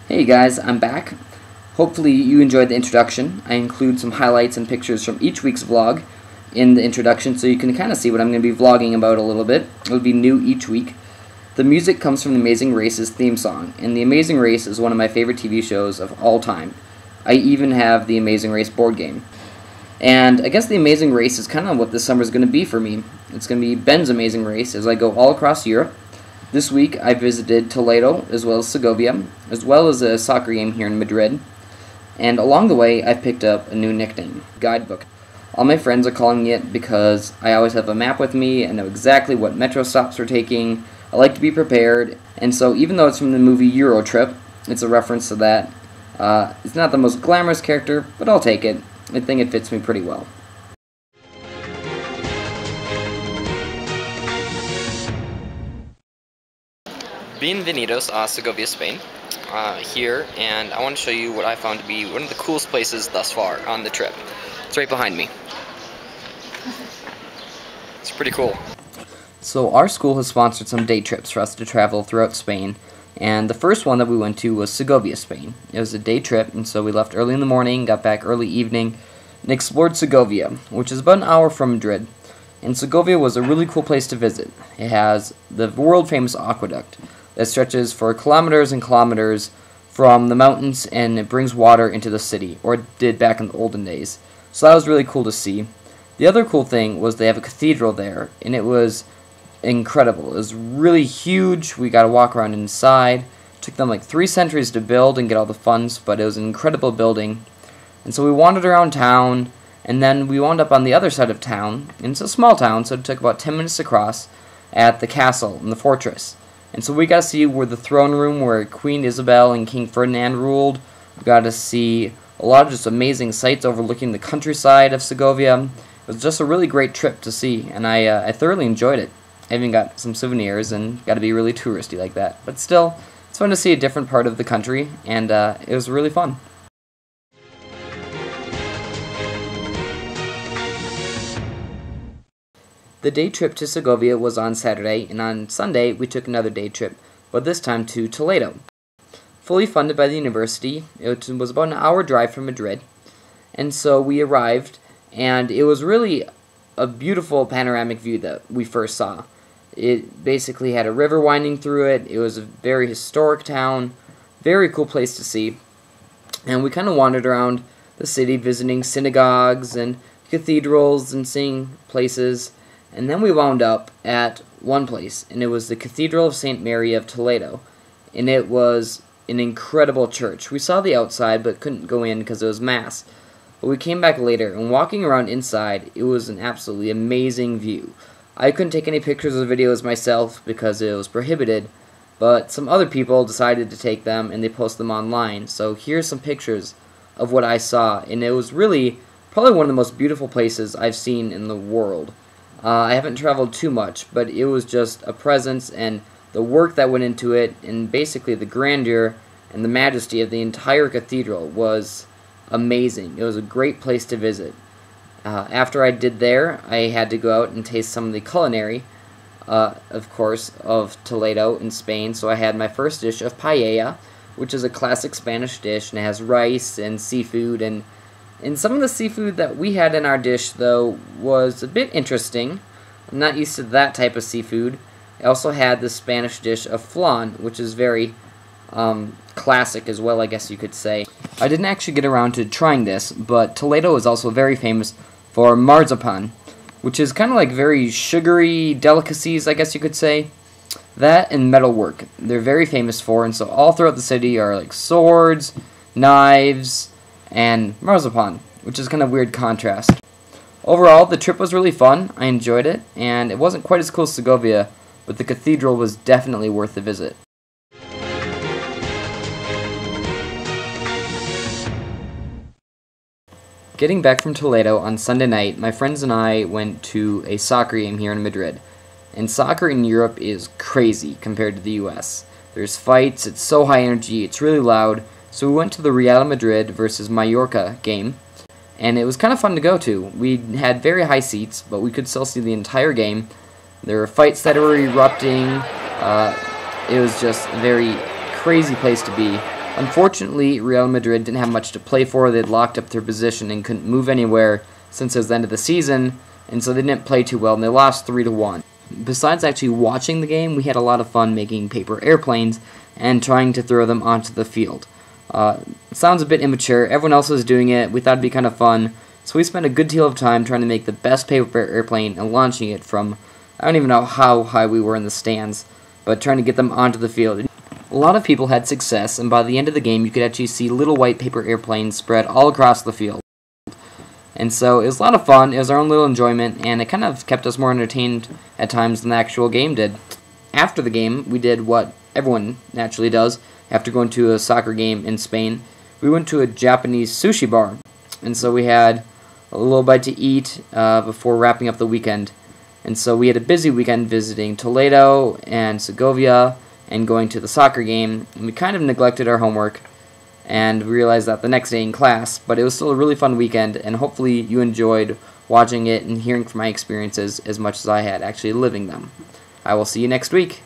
Hey guys, I'm back. Hopefully you enjoyed the introduction. I include some highlights and pictures from each week's vlog in the introduction so you can kind of see what I'm going to be vlogging about a little bit. It'll be new each week. The music comes from The Amazing Race's theme song, and The Amazing Race is one of my favorite TV shows of all time. I even have the Amazing Race board game. And I guess The Amazing Race is kind of what this summer is going to be for me. It's going to be Ben's Amazing Race as I go all across Europe. This week I visited Toledo as well as Segovia, as well as a soccer game here in Madrid. And along the way I picked up a new nickname, Guidebook. All my friends are calling me it because I always have a map with me and know exactly what metro stops we're taking. I like to be prepared, and so even though it's from the movie Euro Trip, it's a reference to that. It's not the most glamorous character, but I'll take it. I think it fits me pretty well. Bienvenidos a Segovia, Spain, here, and I want to show you what I found to be one of the coolest places thus far on the trip. It's right behind me. It's pretty cool. So our school has sponsored some day trips for us to travel throughout Spain, and the first one that we went to was Segovia, Spain. It was a day trip, and so we left early in the morning, got back early evening, and explored Segovia, which is about an hour from Madrid. And Segovia was a really cool place to visit. It has the world-famous aqueduct that stretches for kilometers and kilometers from the mountains, and it brings water into the city, or it did back in the olden days. So that was really cool to see. The other cool thing was they have a cathedral there, and it was incredible. It was really huge. We got to walk around inside. It took them like 3 centuries to build and get all the funds, but it was an incredible building. And so we wandered around town, and then we wound up on the other side of town, and it's a small town, so it took about 10 minutes to cross, at the castle and the fortress. And so we got to see where the throne room where Queen Isabel and King Ferdinand ruled. We got to see a lot of just amazing sights overlooking the countryside of Segovia. It was just a really great trip to see, and I thoroughly enjoyed it. I even got some souvenirs and got to be really touristy like that. But still, it's fun to see a different part of the country, and it was really fun. The day trip to Segovia was on Saturday, and on Sunday we took another day trip, but this time to Toledo. Fully funded by the university, it was about an hour drive from Madrid, and so we arrived, and it was really a beautiful panoramic view that we first saw. It basically had a river winding through it. It was a very historic town, very cool place to see, and we kind of wandered around the city visiting synagogues and cathedrals and seeing places. And then we wound up at one place, and it was the Cathedral of St. Mary of Toledo, and it was an incredible church. We saw the outside, but couldn't go in because it was mass. But we came back later, and walking around inside, it was an absolutely amazing view. I couldn't take any pictures or videos myself because it was prohibited, but some other people decided to take them, and they posted them online. So here's some pictures of what I saw, and it was really probably one of the most beautiful places I've seen in the world. I haven't traveled too much, but it was just a presence, and the work that went into it, and basically the grandeur and the majesty of the entire cathedral was amazing. It was a great place to visit. After I did there, I had to go out and taste some of the culinary, of course, of Toledo in Spain. So I had my first dish of paella, which is a classic Spanish dish, and it has rice and seafood, and some of the seafood that we had in our dish, though, was a bit interesting. I'm not used to that type of seafood. I also had the Spanish dish of flan, which is very classic as well, I guess you could say. I didn't actually get around to trying this, but Toledo is also very famous for marzipan, which is kind of like very sugary delicacies, I guess you could say. That and metalwork, they're very famous for, and so all throughout the city are like swords, knives, and marzipan, which is kind of weird contrast. Overall, the trip was really fun. I enjoyed it, and it wasn't quite as cool as Segovia, but the cathedral was definitely worth the visit. Getting back from Toledo on Sunday night, my friends and I went to a soccer game here in Madrid. And soccer in Europe is crazy compared to the US. There's fights, it's so high energy, it's really loud. So we went to the Real Madrid versus Mallorca game, and it was kind of fun to go to. We had very high seats, but we could still see the entire game. There were fights that were erupting. It was just a very crazy place to be. Unfortunately, Real Madrid didn't have much to play for. They'd locked up their position and couldn't move anywhere since it was the end of the season, and so they didn't play too well, and they lost 3-1. Besides actually watching the game, we had a lot of fun making paper airplanes and trying to throw them onto the field. It sounds a bit immature. Everyone else was doing it. We thought it'd be kind of fun, so we spent a good deal of time trying to make the best paper airplane and launching it from, I don't even know how high we were in the stands, but trying to get them onto the field. A lot of people had success, and by the end of the game, you could actually see little white paper airplanes spread all across the field. And so it was a lot of fun. It was our own little enjoyment, and it kind of kept us more entertained at times than the actual game did. After the game, we did what everyone naturally does after going to a soccer game in Spain. We went to a Japanese sushi bar, and so we had a little bite to eat before wrapping up the weekend. And so we had a busy weekend visiting Toledo and Segovia and going to the soccer game, and we kind of neglected our homework and realized that the next day in class, but it was still a really fun weekend, and hopefully you enjoyed watching it and hearing from my experiences as much as I had actually living them. I will see you next week.